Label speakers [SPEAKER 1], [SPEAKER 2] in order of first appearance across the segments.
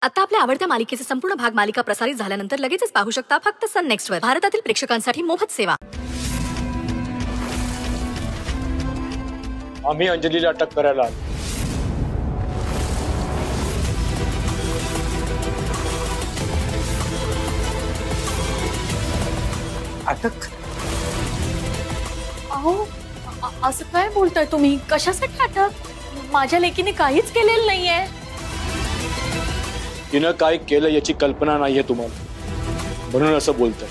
[SPEAKER 1] आता आपल्या आवडत्या मालिकेचे संपूर्ण भाग मालिका प्रसारित झाल्यानंतर लगेचच पाहू शकता फक्त सन नेक्स्ट वर. भारतातील प्रेक्षकांसाठी मोफत सेवा.
[SPEAKER 2] आम्ही अंजलीला अटक करायला आलो.
[SPEAKER 3] अटक?
[SPEAKER 1] अहो असं काय बोलताय तुम्ही? कशासाठी अटक? माझ्या लेकीने काहीच केलेलं नाहीये.
[SPEAKER 2] तिनं काय केलं याची कल्पना नाहीये तुम्हाला, म्हणून असं बोलतोय.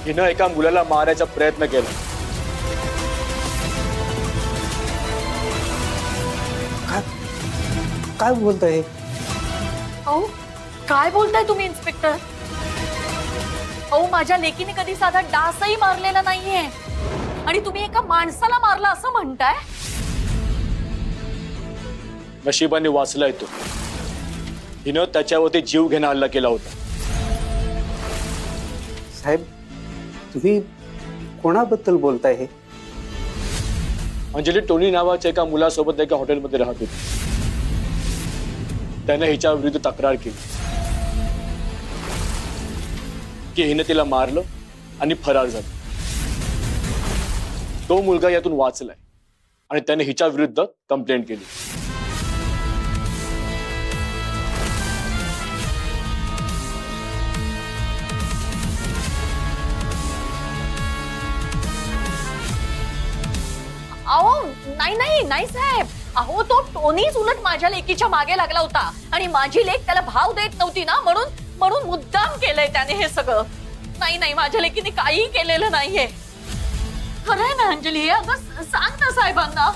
[SPEAKER 2] तिनं एका मुलाला मारायचा प्रयत्न केला.
[SPEAKER 3] काय बोलताय?
[SPEAKER 1] अहो काय बोलताय तुम्ही इन्स्पेक्टर? अहो माझ्या लेकीने कधी साधा डासही मारलेला नाहीये आणि तुम्ही एका माणसाला मारला असं म्हणताय?
[SPEAKER 2] नशिबाने वाचलाय तो. हिनं त्याच्यावरती जीव घेणं हल्ला केला होता.
[SPEAKER 3] साहेब तुम्ही कोणाबद्दल बोलताय? हे
[SPEAKER 2] अंजली टोनी नावाच्या एका मुलासोबत एका हॉटेलमध्ये राहत होती. त्याने हिच्या विरुद्ध तक्रार केली की हिने तिला मारलं आणि फरार झाला. तो मुलगा यातून वाचलाय आणि त्याने हिच्या विरुद्ध कंप्लेंट केली.
[SPEAKER 1] अहो नाही नाही नाही साहेब. अहो तो टोनीच उलट माझ्या लेकीच्या मागे लागला होता आणि माझी लेक त्याला भाव देत नव्हती ना, म्हणून मुद्दाम केलंय त्याने हे सगळं. नाही नाही माझ्या लेकीने काही केलेलं नाहीये. खरंय ना अंजली? अगं सांग ना साहेबांना.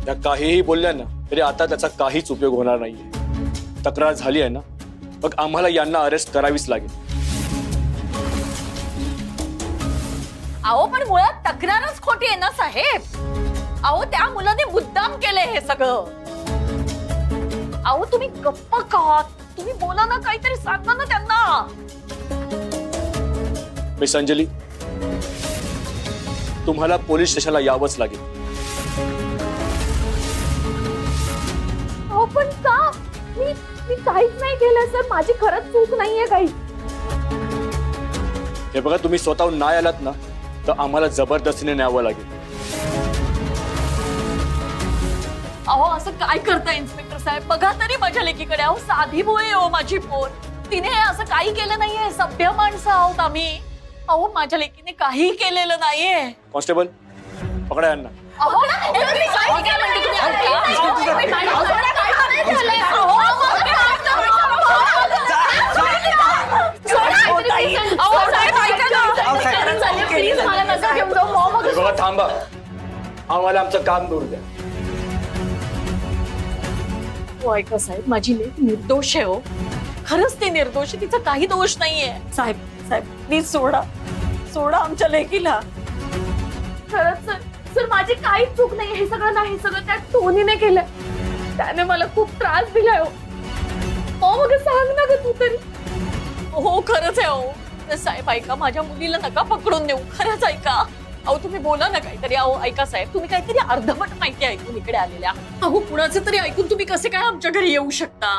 [SPEAKER 2] त्या काहीही बोलल्या ना तरी आता त्याचा काहीच उपयोग होणार नाहीये. तक्रार झाली आहे ना, मग आम्हाला यांना अरेस्ट करावीच लागेल.
[SPEAKER 1] अहो पण मुळात तक्रारच खोटी आहे ना साहेब. अहो त्या मुलाने मुद्दाम केलंय हे सगळं. अहो तुम्ही गप्प का? तुम्ही बोला ना, काहीतरी सांगा ना त्यांना.
[SPEAKER 2] मिस अंजली, तुम्हाला पोलीस स्टेशनला यावंच लागेल.
[SPEAKER 1] अहो पण का? मी काहीच नाही केलं सर. माझी खरंच चूक नाहीये काही.
[SPEAKER 2] हे बघा, तुम्ही स्वतःहून नाही आलात ना तर आम्हाला जबरदस्तीने न्यावं लागेल.
[SPEAKER 1] अहो असं काय करताय इन्स्पेक्टर साहेब? बघा तरी माझ्या लेकीकडे. अहो साधी बोळे हो माझी पोर. तिने असं काही केलं नाहीये. सभ्य माणसं आहोत आम्ही. अहो माझ्या लेकीने काही केलेलं नाहीये.
[SPEAKER 2] कॉन्स्टेबल पकडा यांना.
[SPEAKER 1] अहो काय म्हणते तुम्ही?
[SPEAKER 2] बघा थांबा, आम्हाला आमचं काम करू द्या.
[SPEAKER 1] ऐका साहेब, माझी लेक निर्दोष आहे हो. खरंच ती निर्दोष आहे. तिचा काही दोष नाहीये. साहेब साहेब प्लीज सोडा आमच्या लेकीला. खरंच सर माझी काहीच चूक नाही. हे सगळं त्या टोनीने केलं. त्याने मला खूप त्रास दिलाय हो. मग सांग ना ग तू तरी. हो खरंच आहे हो. साहेब ऐका, माझ्या मुलीला नका पकडून देऊ. खरंच ऐका. अहो तुम्ही बोला ना काहीतरी. अहो ऐका साहेब, तुम्ही काहीतरी अर्धवट माहिती ऐकून इकडे आलेल्या. अहो कुणाचं तरी ऐकून तुम्ही कसे काय आमच्या घरी येऊ शकता?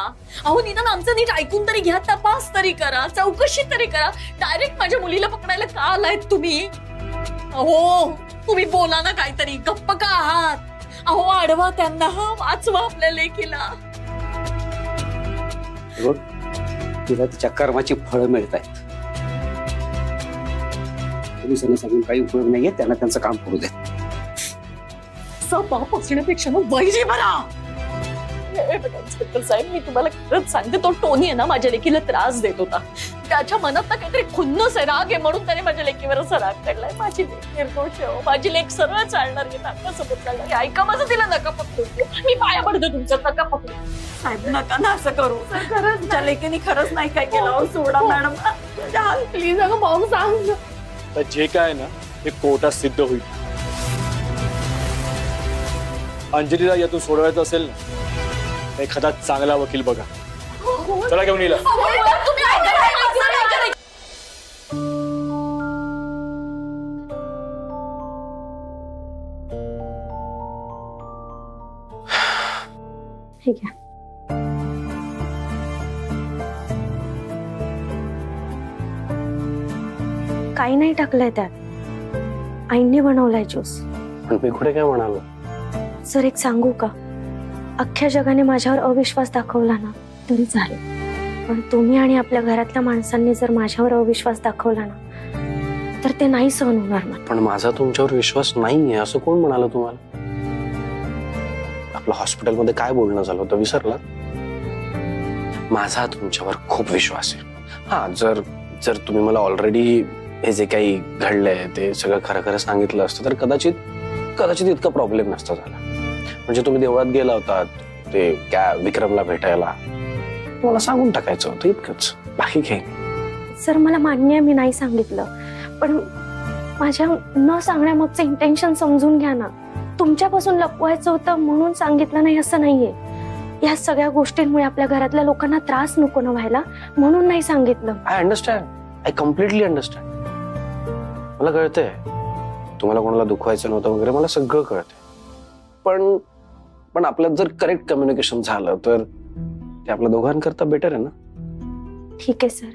[SPEAKER 1] अहो निदान आमचं नीट ऐकून तरी घ्या. तपास तरी करा, चौकशी तरी करा. डायरेक्ट माझ्या मुलीला पकडायला का आलायत तुम्ही? अहो तुम्ही बोला ना काहीतरी. गप्प का आहात? अहो अडवा त्यांना, वाचवा आपल्या लेकीला.
[SPEAKER 3] तिला तिच्या कर्माची फळं मिळत आहेत. पोलिसांना सांगून काही उपयोग नाहीये. त्यांना त्यांचं काम करू दे.
[SPEAKER 1] बाप असण्यापेक्षा वैरी बरा. इन्स्पेक्टर साहेब, मी तुम्हाला खरंच सांगते, तो टोनी आहे ना माझ्या लेकीला त्रास देत होता. त्याच्या मनात ना काहीतरी खुन्नस आहे, राग आहे, म्हणून त्याने माझ्या लेकीवर असा राग काढलाय. माझी लेक निर्दोष आहे. माझी लेक सरळ चालणार आहे, नाकासोबत चालणार आहे. ऐका माझं, तिला नका पकडू. मी पाया पडतो तुमच्या, नका पकडू. साहेब नका ना असं करू. खरंच त्या लेकीने खरंच नाही काय केलं. सोडा मॅडम प्लीज. अगं भाऊ सांग.
[SPEAKER 2] तर जे काय ना हे कोर्टात सिद्ध होईल. अंजलीला यातून सोडवायचं असेल ना, एखादा चांगला वकील बघा. चला घेऊन येईल.
[SPEAKER 1] ठीक आहे. काही नाही टाकलंय त्यात. आईंनी बनवलाय ज्यूस.
[SPEAKER 4] पण मी कुठे काय म्हणालो?
[SPEAKER 1] सर एक सांगू का, अख्ख्या जगाने माझ्यावर अविश्वास दाखवला ना तरी चालेल, पण तुम्ही आणि आपल्या घरातल्या माणसांनी जर माझ्यावर अविश्वास दाखवला ना तर ते नाही सहन होणार मला.
[SPEAKER 4] पण माझा तुमच्यावर विश्वास नाहीये असं कोण म्हणालं तुम्हाला? आपलं हॉस्पिटलमध्ये काय बोलणं झालं होतं विसरला? माझा तुमच्यावर खूप विश्वास आहे. हा, जर जर तुम्ही मला ऑलरेडी हे जे काही घडलंय ते सगळं खरं खरं सांगितलं असतं तर कदाचित इतका प्रॉब्लेम नसता झाला. म्हणजे तुम्ही देवळात गेला होतात ते त्या विक्रमला भेटायला, मला सांगून टाकायचं होतं, इतकंच, बाकी काही नाही.
[SPEAKER 1] सर मला मान्य आहे मी नाही सांगितलं, पण माझ्या न सांगण्यामागचं इंटेन्शन समजून घ्या ना. तुमच्यापासून लपवायचं होतं म्हणून सांगितलं नाही असं नाहीये. या सगळ्या गोष्टींमुळे आपल्या घरातल्या लोकांना त्रास नको ना व्हायला म्हणून नाही सांगितलं.
[SPEAKER 4] I understand, I completely understand. मला कळतंय तुम्हाला कोणाला दुखवायचं नव्हतं वगैरे, मला सगळं कळतंय. पण आपल्यात जर करेक्ट कम्युनिकेशन झालं तर ते आपल्या दोघांकरता बेटर आहे ना.
[SPEAKER 1] ठीक आहे सर,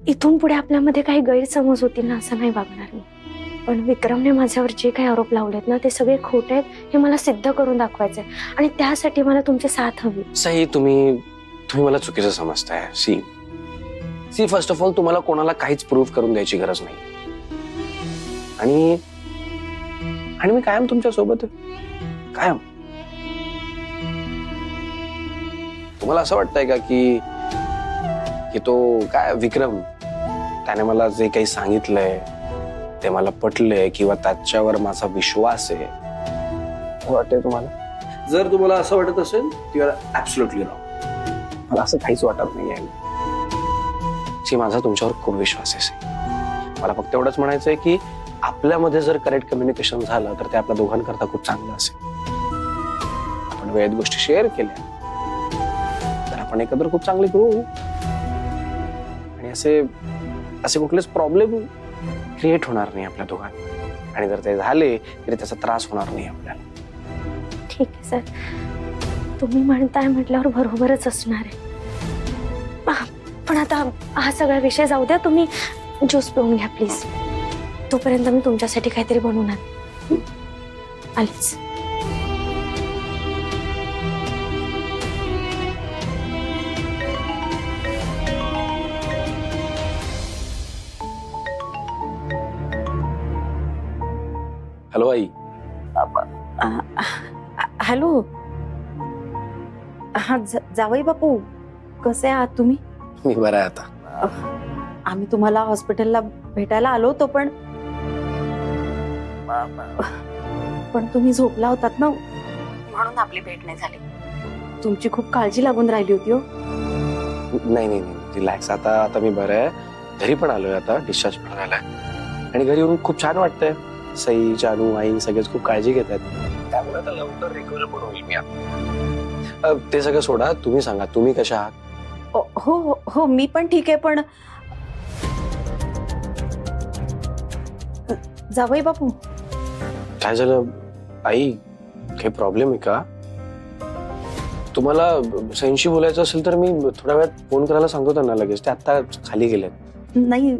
[SPEAKER 1] इथून पुढे आपल्यामध्ये काही गैरसमज होतील ना असं नाही वागणार मी. पण विक्रमने माझ्यावर जे काही आरोप लावलेत ना ते सगळे खोटे आहेत हे मला सिद्ध करून दाखवायचंय आणि त्यासाठी मला तुमची साथ हवी.
[SPEAKER 4] सही, तुम्ही मला चुकीचं समजताय. सी फर्स्ट ऑफ ऑल तुम्हाला कोणाला काहीच प्रूव्ह करून द्यायची गरज नाही. आणि मी कायम तुमच्या सोबत आहे, कायम. तुम्हाला असं वाटतंय का की तो काय विक्रम त्याने मला जे काही सांगितलंय ते मला पटलंय किंवा त्याच्यावर माझा विश्वास आहे वाटतंय तुम्हाला? जर तुम्हाला असं वाटत असेल यू आर ऍब्सोल्युटली रॉंग. मला असं काहीच वाटत नाही आहे. माझा तुमच्यावर खूप विश्वास आहे. मला फक्त एवढंच म्हणायचंय की आपल्यामध्ये जर करेक्ट कम्युनिकेशन झालं तर ते आपल्या दोघांकरता खूप चांगलं असेल. आपण वेळेत गोष्टी शेअर केल्या तर आपण एकत्र खूप चांगले करू आणि असे कुठलेच प्रॉब्लेम क्रिएट होणार नाही आपल्या दोघांना. आणि जर ते झाले तरी त्याचा त्रास होणार नाही आपल्याला.
[SPEAKER 1] ठीक आहे सर, तुम्ही म्हणताय म्हटल्यावर बरोबरच असणार आहे. पण आता हा सगळा विषय जाऊ द्या, तुम्ही ज्यूस पिऊन घ्या प्लीज. तोपर्यंत मी तुमच्यासाठी काहीतरी बनवून आणते. आलीच.
[SPEAKER 4] हॅलो आई.
[SPEAKER 5] हॅलो. हा जावई बापू, कसे आहात तुम्ही?
[SPEAKER 4] मी बरा आहे आता.
[SPEAKER 5] आम्ही तुम्हाला हॉस्पिटलला भेटायला आलो होतो पण तुम्ही झोपला होतात ना म्हणून आपली भेट नाही झाली. तुमची खूप काळजी लागून राहिली होती. हो
[SPEAKER 4] नाही, रिलॅक्स. आता मी बरं आहे. घरी पण आलोय, आता डिस्चार्ज पण झालाय आणि घरी येऊन खूप छान वाटतंय. सई, जानू, आई सगळेच खूप काळजी घेतात, त्यामुळे आता लवकर रिकव्हर पण होईल मी. ते सगळं सोडा, तुम्ही सांगा तुम्ही कशा आहात?
[SPEAKER 5] हो मी पण ठीक आहे. पण जावई बापू
[SPEAKER 4] काय झालं आई? काही प्रॉब्लेम आहे का? तुम्हाला सईंशी बोलायचं असेल तर मी थोड्या वेळात फोन करायला सांगतो त्यांना लगेच. ते आता खाली गेलेत.
[SPEAKER 5] नाही